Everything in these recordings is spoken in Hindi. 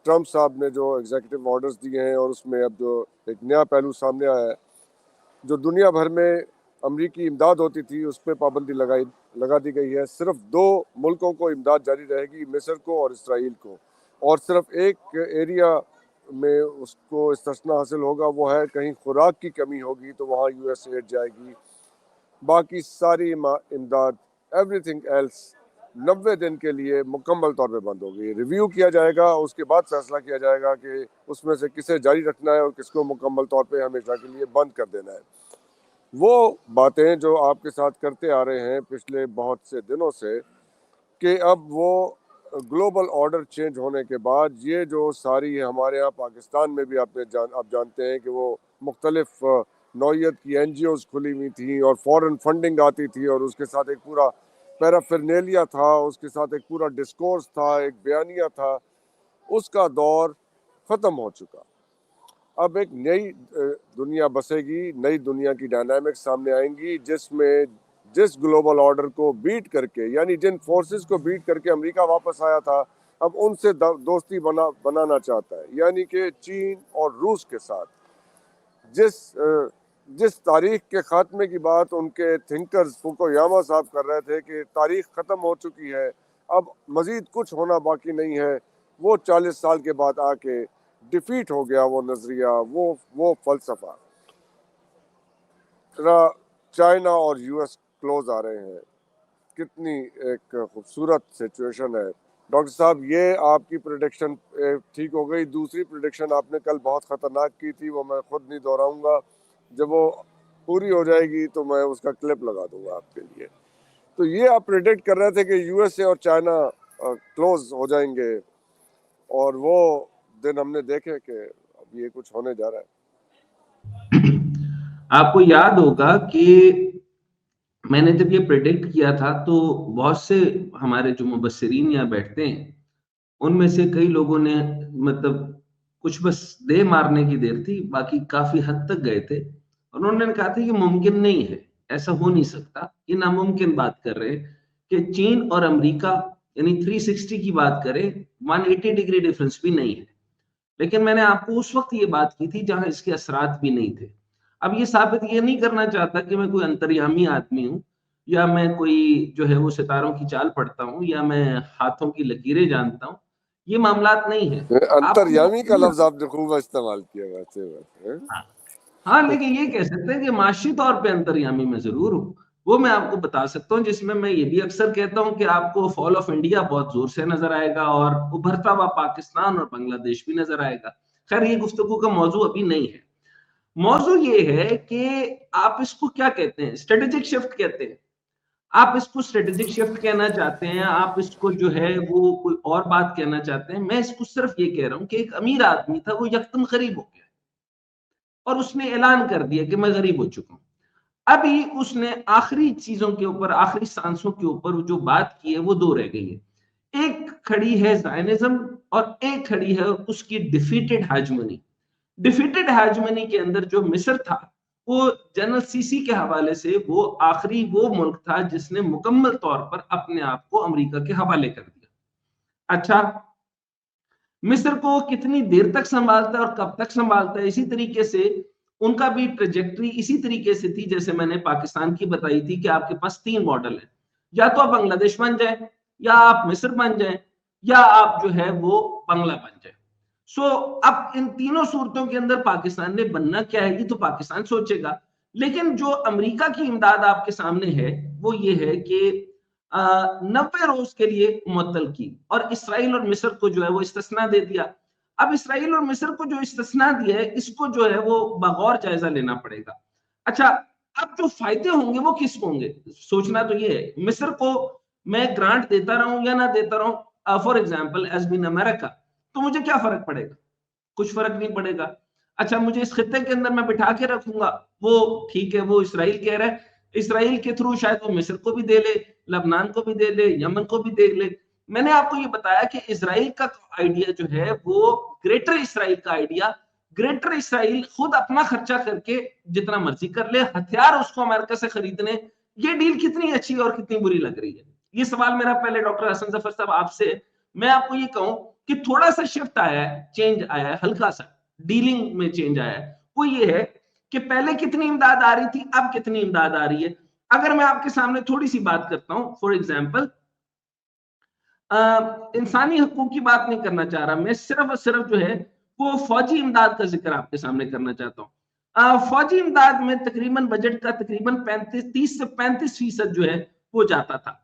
ट्रम्प साहब ने जो एग्जीक्यूटिव ऑर्डर्स दिए हैं और उसमें अब जो एक नया पहलू सामने आया है, जो दुनिया भर में अमरीकी इमदाद होती थी उस पर पाबंदी लगा दी गई है। सिर्फ 2 मुल्कों को इमदाद जारी रहेगी, मिस्र को और इसराइल को, और सिर्फ एक एरिया में उसको इस्तिस्ना हासिल होगा, वो है कहीं खुराक की कमी होगी तो वहाँ यूएसएड जाएगी। बाकी सारी इमदाद, एवरीथिंग एल्स 90 दिन के लिए मुकम्मल तौर पे बंद होगी। रिव्यू किया जाएगा, उसके बाद फैसला किया जाएगा कि उसमें से किसे जारी रखना है और किसको मुकम्मल तौर पे हमेशा के लिए बंद कर देना है। वो बातें जो आपके साथ करते आ रहे हैं पिछले बहुत से दिनों से, कि अब वो ग्लोबल ऑर्डर चेंज होने के बाद ये जो सारी हमारे यहाँ पाकिस्तान में भी आप जानते हैं कि वो मुख्तलिफ नौयत की NGOs खुली हुई थी और फॉरेन फंडिंग आती थी और उसके साथ एक पूरा पैराफिरनेलिया था, उसके साथ एक पूरा डिस्कोर्स था, एक बयानिया था। उसका दौर ख़त्म हो चुका। अब एक नई दुनिया बसेगी, नई दुनिया की डायनामिक्स सामने आएंगी, जिसमें जिस ग्लोबल ऑर्डर को बीट करके, यानी जिन फोर्सेस को बीट करके अमेरिका वापस आया था, अब उनसे दोस्ती बनाना चाहता है, यानी कि चीन और रूस के साथ। जिस तारीख के खात्मे की बात उनके थिंकर्स फुकुयामा साहब कर रहे थे कि तारीख ख़त्म हो चुकी है, अब मज़ीद कुछ होना बाकी नहीं है, वो 40 साल के बाद आके डिफीट हो गया वो नज़रिया, वो फ़लसफ़ा। चाइना और US क्लोज आ रहे हैं, कितनी एक खूबसूरत सिचुएशन है। डॉक्टर साहब, ये आपकी प्रेडिक्शन ठीक हो गई। दूसरी प्रेडिक्शन आपने कल बहुत ख़तरनाक की थी, वो मैं खुद नहीं दोहराऊंगा। जब वो पूरी हो जाएगी तो मैं उसका क्लिप लगा दूंगा आपके लिए। तो ये आप प्रेडिक्ट कर रहे थे कि USA और चाइना क्लोज हो जाएंगे, और वो दिन हमने देखे कि अब ये कुछ होने जा रहा है। आपको याद होगा कि मैंने जब ये प्रेडिक्ट किया था तो बहुत से हमारे जो मुबस्सिरीन यहाँ बैठते हैं उनमें से कई लोगों ने, मतलब कुछ बस दे मारने की देर थी, बाकी काफी हद तक गए थे, और उन्होंने कहा था कि मुमकिन नहीं है, ऐसा हो नहीं सकता, ये नामुमकिन बात कर रहे हैं कि चीन और अमेरिका यानी 360 की बात करें, 180 डिग्री डिफरेंस भी नहीं है। लेकिन मैंने आपको उस वक्त ये बात की थी जहां इसके असरात भी नहीं थे। अब ये साबित ये नहीं करना चाहता कि मैं कोई अंतर्यामी आदमी हूं, या मैं कोई जो है वो सितारों की चाल पढ़ता हूं, या मैं हाथों की लकीरें जानता हूं। ये मामलात नहीं है। अंतर्यामी का लफ्ज आपने खूब इस्तेमाल किया। वैसे हाँ, हाँ, लेकिन ये कह सकते हैं कि माशी तौर पे अंतर्यामी मैं जरूर हूँ। वो मैं आपको बता सकता हूँ, जिसमें मैं ये भी अक्सर कहता हूँ कि आपको फॉल ऑफ इंडिया बहुत जोर से नजर आएगा और उभरता हुआ पाकिस्तान और बांग्लादेश भी नजर आएगा। खैर, ये गुफ्तगू का मौजू अभी नहीं है। मौजू ये है कि आप इसको क्या कहते हैं, स्ट्रेटेजिक शिफ्ट कहते हैं। आप इसको स्ट्रेटेजिक शिफ्ट कहना चाहते हैं, आप इसको जो है वो कोई और बात कहना चाहते हैं। मैं इसको सिर्फ ये कह रहा हूँ कि एक अमीर आदमी था, वो यकदम गरीब हो गया और उसने ऐलान कर दिया कि मैं गरीब हो चुका हूं। अभी उसने आखिरी चीजों के ऊपर, आखिरी सांसों के ऊपर जो बात की है वो 2 रह गई है। एक खड़ी है ज़ायनिज्म और एक खड़ी है उसकी डिफीटेड हेजेमनी। डिफीटेड हेजेमनी के अंदर जो मिस्र था, वो जनरल सीसी के हवाले से वो आखिरी वो मुल्क था जिसने मुकम्मल तौर पर अपने आप को अमेरिका के हवाले कर दिया। अच्छा, मिस्र को कितनी देर तक संभालता है और कब तक संभालता है, इसी तरीके से उनका भी ट्रेजेक्टरी इसी तरीके से थी जैसे मैंने पाकिस्तान की बताई थी कि आपके पास 3 मॉडल है, या तो आप बांग्लादेश बन जाए, या आप मिस्र बन जाए, या आप जो है वो बांग्ला बन जाए। सो अब इन तीनों सूरतों के अंदर पाकिस्तान ने बनना क्या है, ये तो पाकिस्तान सोचेगा। लेकिन जो अमेरिका की इमदाद आपके सामने है वो ये है कि 90 रोज के लिए मुअत्तल की, और इसराइल और मिस्र को जो है वो इस्तिस्ना दे दिया। अब इसराइल और मिस्र को जो इस्तिस्ना दिया है, इसको जो है वो बगौर जायजा लेना पड़ेगा। अच्छा, अब जो फायदे होंगे वो किसको होंगे, सोचना तो ये है। मिस्र को मैं ग्रांट देता रहूं या ना देता रहूं, for example as been America, तो मुझे क्या फर्क पड़ेगा, कुछ फर्क नहीं पड़ेगा। अच्छा, मुझे इस खित्ते के अंदर मैं बिठा के रखूंगा, वो ठीक है, वो इसराइल कह रहा है, इसराइल के थ्रू शायद वो मिस्र को भी दे ले, लबनान को भी दे ले, यमन को भी दे ले। मैंने आपको ये बताया कि इसराइल का आइडिया जो है वो ग्रेटर इसराइल का आइडिया, ग्रेटर इसराइल खुद अपना खर्चा करके जितना मर्जी कर ले, हथियार उसको अमेरिका से खरीदने, ये डील कितनी अच्छी और कितनी बुरी लग रही है। ये सवाल मेरा पहले डॉक्टर हसन जफर साहब आपसे, मैं आपको ये कहूं कि थोड़ा सा शिफ्ट आया है, चेंज आया है, हल्का सा डीलिंग में चेंज आया है, वो ये है कि पहले कितनी इमदाद आ रही थी, अब कितनी इमदाद आ रही है। अगर मैं आपके सामने थोड़ी सी बात करता हूं, फॉर एग्जाम्पल, इंसानी हकूक की बात नहीं करना चाह रहा मैं, सिर्फ और सिर्फ जो है वो फौजी इमदाद का जिक्र आपके सामने करना चाहता हूँ। फौजी इमदाद में तकरीबन बजट का तकरीबन 30 से 35% जो है वो जाता था।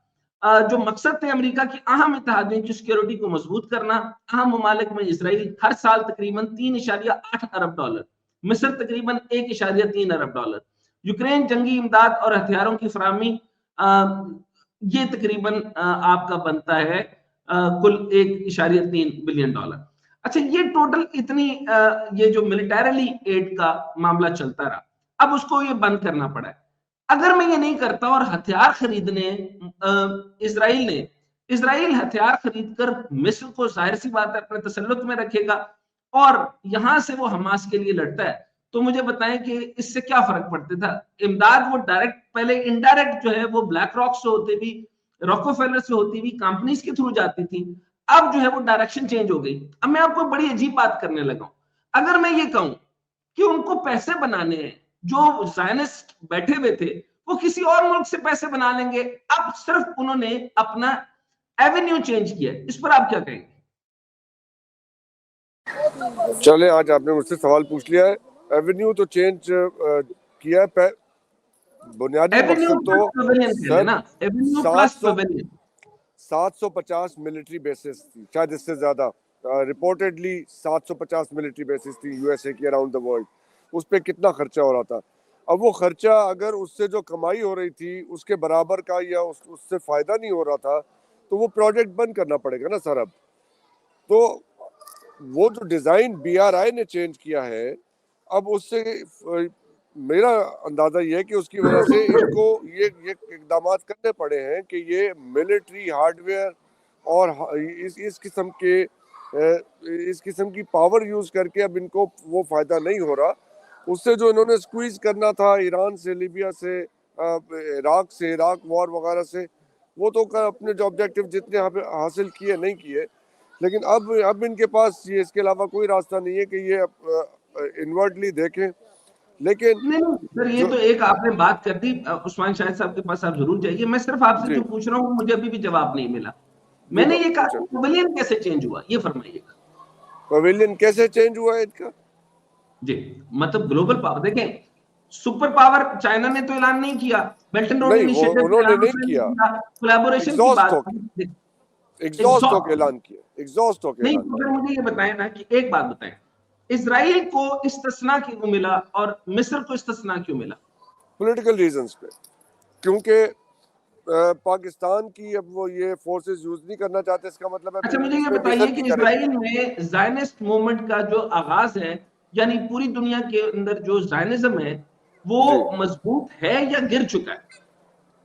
जो मकसद थे अमेरिका की अहम इत्तेहादियों की सिक्योरिटी को मजबूत करना, अहम ममालिक में इसराइल हर साल तकरीबन 3.8 अरब डॉलर, मिस्र तकरीबन 1.3 अरब डॉलर, यूक्रेन जंगी इमदाद और हथियारों की फराहमी, ये तकरीबन आपका बनता है कुल 1.3 बिलियन डॉलर। अच्छा, ये टोटल इतनी ये जो मिलिटरीली एड का मामला चलता रहा, अब उसको ये बंद करना पड़ा है। अगर मैं ये नहीं करता और हथियार खरीदने इसराइल हथियार खरीदकर मिस्र को जाहिर सी बात है अपने तसल्लुत में रखेगा और यहां से वो हमास के लिए लड़ता है, तो मुझे बताएं कि इससे क्या फर्क पड़ता था। इमदाद वो डायरेक्ट, पहले इनडायरेक्ट जो है वो ब्लैक रॉक से होते भी, रॉकफेलर से होती हुई कंपनीज के थ्रू जाती थी, अब जो है वो डायरेक्शन चेंज हो गई। अब मैं आपको बड़ी अजीब बात करने लगा हूं। अगर मैं ये कहूं कि उनको पैसे बनाने हैं, जो जायनिस्ट बैठे हुए थे वो किसी और मुल्क से पैसे बना लेंगे, अब सिर्फ उन्होंने अपना एवेन्यू चेंज किया, इस पर आप क्या कहेंगे? चले, आज आपने मुझसे सवाल पूछ लिया है। एवेन्यू तो चेंज किया है, बुनियादी एवेन्यू मकसद तो प्लस पवेलियन कह सर लेना, Avenue plus 700 pavilion. 750 military bases थी, शायद इससे ज्यादा। रिपोर्टेडली 750 मिलिट्री बेसिस थी यूएसए की अराउंड द वर्ल्ड। उस पर कितना खर्चा हो रहा था। अब वो खर्चा अगर उससे जो कमाई हो रही थी उसके बराबर का या उससे फायदा नहीं हो रहा था, तो वो प्रोजेक्ट बंद करना पड़ेगा ना सर। अब तो वो जो डिजाइन बीआरआई ने चेंज किया है, अब उससे मेरा अंदाजा ये है कि उसकी वजह से इनको ये इकदाम करने पड़े हैं कि ये मिलिट्री हार्डवेयर और इस किस्म के इस किस्म की पावर यूज करके अब इनको वो फायदा नहीं हो रहा। उससे जो इन्होंने स्क्वीज करना था ईरान से, लिबिया से, इराक से, इराक वॉर वगैरह से, वो तो अपने जो ऑब्जेक्टिव जितने यहाँ पे हासिल किए नहीं किए। लेकिन अब इनके पास ये इसके अलावा कोई रास्ता नहीं है कि ये इनवर्टली देखें। लेकिन नहीं नहीं सर, ये जो तो एक आपने बात कर दी। उस्मान शाहिद साहब के पास आप जरूर जाइए, मैं सिर्फ आपसे जी जो पूछ रहा हूँ मुझे अभी भी जवाब नहीं मिला। जी मैंने ये कहा पूछे, पवेलियन कैसे चेंज हुआ, ये फरमाइएगा। पवेलियन कैसे चेंज हुआ है इनका? जी, मतलब ग्लोबल पावर देखें, सुपर पावर चाइना ने तो ऐलान नहीं किया, बेल्ट एंड रोड नहीं, वो इनिशिएटिव का उन्होंने ऐलान नहीं उसने नहीं किया। किया, कोलैबोरेशन की एग्जॉस्ट बात होके की। एग्जॉस्ट होके एग्जॉस्ट, ऐलान किया, एग्जॉस्ट होके नहीं ऐलान तो फिर किया। मुझे ये बताएं ना कि एक बात बताएं, इसराइल को इस्तिस्ना क्यों मिला और मिस्र को इस्तिस्ना क्यों मिला? पॉलिटिकल रीजंस पे, क्योंकि पाकिस्तान की अब वो ये फोर्सेस यूज नहीं करना चाहते। इसका मतलब है अच्छा, फिर मुझे ये इसमें बताइए मिस्र कि की करेंगे। इजराइल में जायनिस्ट मूवमेंट का जो आगाज है, यानी पूरी दुनिया के अंदर जो जायनिज्म है, वो जी, मजबूत है या गिर चुका है?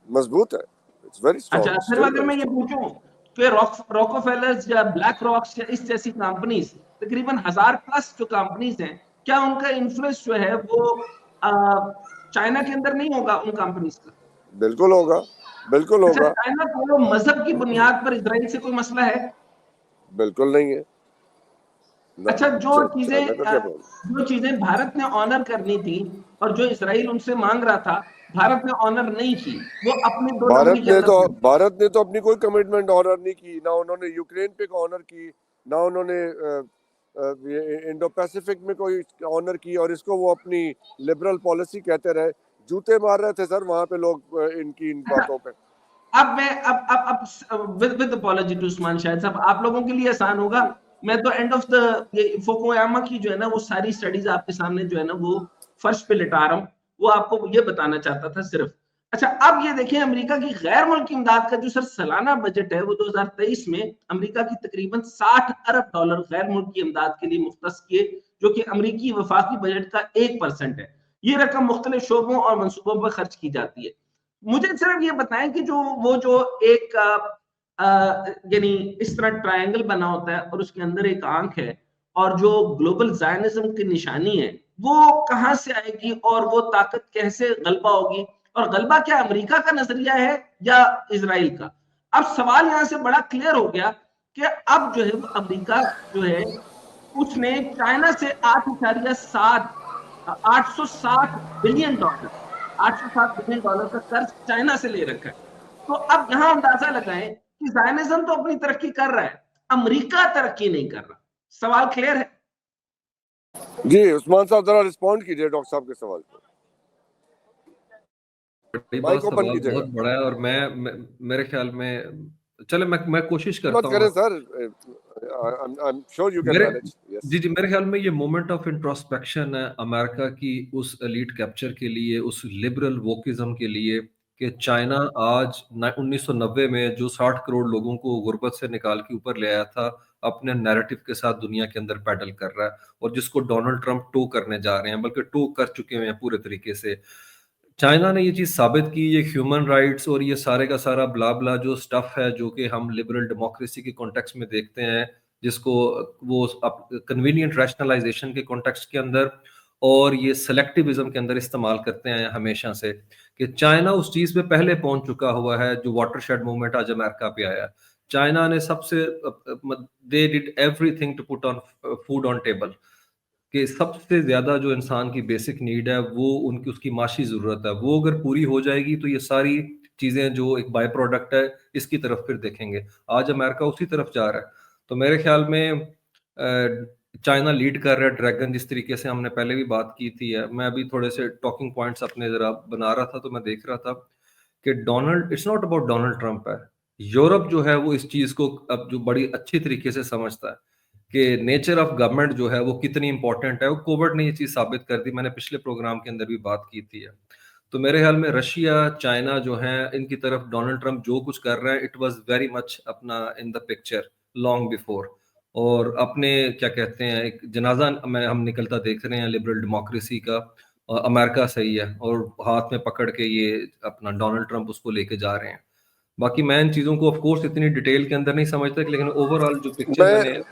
मजबूत है। इट्स वेरी अच्छा, स्ट्रांग, फिर स्टिल अगर वेरी मैं ये स्ट्रांग। पूछूं कि रॉकफेलर्स या ब्लैक रॉक्स या इस जैसी कंपनीज, तकरीबन 1000+ जो कंपनीज हैं, क्या उनका इन्फ्लुएंस जो है वो चाइना के अंदर नहीं होगा उन कंपनीज का? बिल्कुल होगा, बिल्कुल अच्छा, होगा। चाइना को मजहब की बुनियाद पर इसराइल से कोई मसला है? बिल्कुल नहीं है ना। अच्छा, चाइना का क्या प्रॉब्लम? जो चीजें भारत ने ऑनर करनी थी और जो इसराइल उनसे मांग रहा था, भारत ने ऑनर नहीं की, वो अपने दो नंबरी के अंदर थे। भारत ने तो अपनी कोई कमिटमेंट ऑनर नहीं की, ना उन्होंने यूक्रेन पे ऑनर की, ना उन्होंने इंडो पैसिफिक में कोई ऑनर की। और इसको वो अपनी लिबरल पॉलिसी कहते रहे। जूते मार रहे थे सर वहां पे लोग इनकी इन अच्छा, बातों पे। अब मैं अब with apology to Usman Shahid साहब, आप लोगों के लिए आसान होगा, जी मैं तो एंड ऑफ द ये फुकुयामा की जो है ना वो सारी स्टडीज आपके सामने जो है ना वो फर्श पे लिटा रहा हूं, वो आपको ये बताना चाहता था सिर्फ। अच्छा, अब ये देखें, अमेरिका की गैर मुल्की इमदाद का जो सर सालाना बजट है वो 2023 में अमेरिका की तकरीबन 60 अरब डॉलर गैर मुल्की इमदाद के लिए मुख्तस किए, जो कि अमेरिकी वफाकी बजट का 1% है। ये रकम मुख्तलिफ शोबों और मनसूबों पर खर्च की जाती है। मुझे सिर्फ ये बताएं कि जो एक यानी इस तरह ट्रायंगल बना होता है और उसके अंदर एक आंख है, और जो ग्लोबल जायनिज्म की निशानी है वो कहां से आएगी और वो ताकत कैसे गलबा होगी, और गलबा क्या अमेरिका का नजरिया है या इसराइल का? अब सवाल यहां से बड़ा क्लियर हो गया कि अब जो है वो अमेरिका जो है उसने चाइना से 860 बिलियन डॉलर, $860 का कर्ज चाइना से ले रखा है। तो अब यहां अंदाजा लगाएं कि ज़ायनिज़्म तो अपनी तरक्की कर रहा है, अमेरिका तरक्की नहीं कर रहा। सवाल क्लियर है? जी उस्मान साहब जरा रिस्पॉन्ड कीजिए डॉक्टर साहब के सवाल पर। बड़ी बात, माइक ओपन सवाल कीजिएगा। बहुत बड़ा है और मेरे ख्याल में चले मैं कोशिश मत करता करें हूँ। Sir, I am sure you can मेरे मैनेज। यस जी मेरे ख्याल में ये मोमेंट ऑफ इंट्रोस्पेक्शन है अमेरिका की उस एलीट कैप्चर के लिए, उस लिबरल वोकिज्म के लिए, कि चाइना आज 1990 में जो 60 करोड़ लोगों को गुर्बत से निकाल के ऊपर ले आया था, अपने नैरेटिव के साथ दुनिया के अंदर पैडल कर रहा है, और जिसको डोनाल्ड ट्रंप टो करने जा रहे हैं, बल्कि टो कर चुके हैं पूरे तरीके से। चाइना ने ये चीज साबित की, ये ह्यूमन राइट्स और ये सारे का सारा ब्ला ब्ला जो स्टफ है, जो कि हम लिबरल डेमोक्रेसी के कॉन्टेक्स्ट में देखते हैं, जिसको वो कन्वीनियंट रैशनलाइजेशन के कॉन्टेक्स्ट के अंदर और ये सेलेक्टिविज्म के अंदर इस्तेमाल करते हैं हमेशा से, कि चाइना उस चीज पे पहले पहुंच चुका हुआ है जो वाटरशेड मूवमेंट आज अमेरिका पे आया है। चाइना ने सबसे they did everything to put on food on table, कि सबसे ज्यादा जो इंसान की बेसिक नीड है वो उनकी उसकी माशी जरूरत है, वो अगर पूरी हो जाएगी तो ये सारी चीजें जो एक बाय प्रोडक्ट है इसकी तरफ फिर देखेंगे। आज अमेरिका उसी तरफ जा रहा है। तो मेरे ख्याल में चाइना लीड कर रहा है ड्रैगन, जिस तरीके से हमने पहले भी बात की थी। मैं अभी थोड़े से टॉकिंग पॉइंट्स अपने जरा बना रहा था, तो मैं देख रहा था कि Donald, it's not about Donald Trump है। यूरोप जो है वो इस चीज को अब जो बड़ी अच्छी तरीके से समझता है कि नेचर ऑफ गवर्नमेंट जो है वो कितनी इंपॉर्टेंट है। वो कोविड ने ये चीज साबित कर दी, मैंने पिछले प्रोग्राम के अंदर भी बात की थी। तो मेरे ख्याल में रशिया, चाइना जो है, इनकी तरफ डोनाल्ड ट्रंप जो कुछ कर रहा है, इट वाज वेरी मच अपना in the picture long before. और अपने क्या कहते हैं, एक जनाजा में हम निकलता देख रहे हैं लिबरल डेमोक्रेसी का, अमेरिका सही है, और हाथ में पकड़ के ये अपना डोनाल्ड ट्रंप उसको लेके जा रहे हैं। बाकी मैं इन चीजों को ऑफ कोर्स इतनी डिटेल के अंदर नहीं समझता, लेकिन ओवरऑल जो पिक्चर मैंने मैं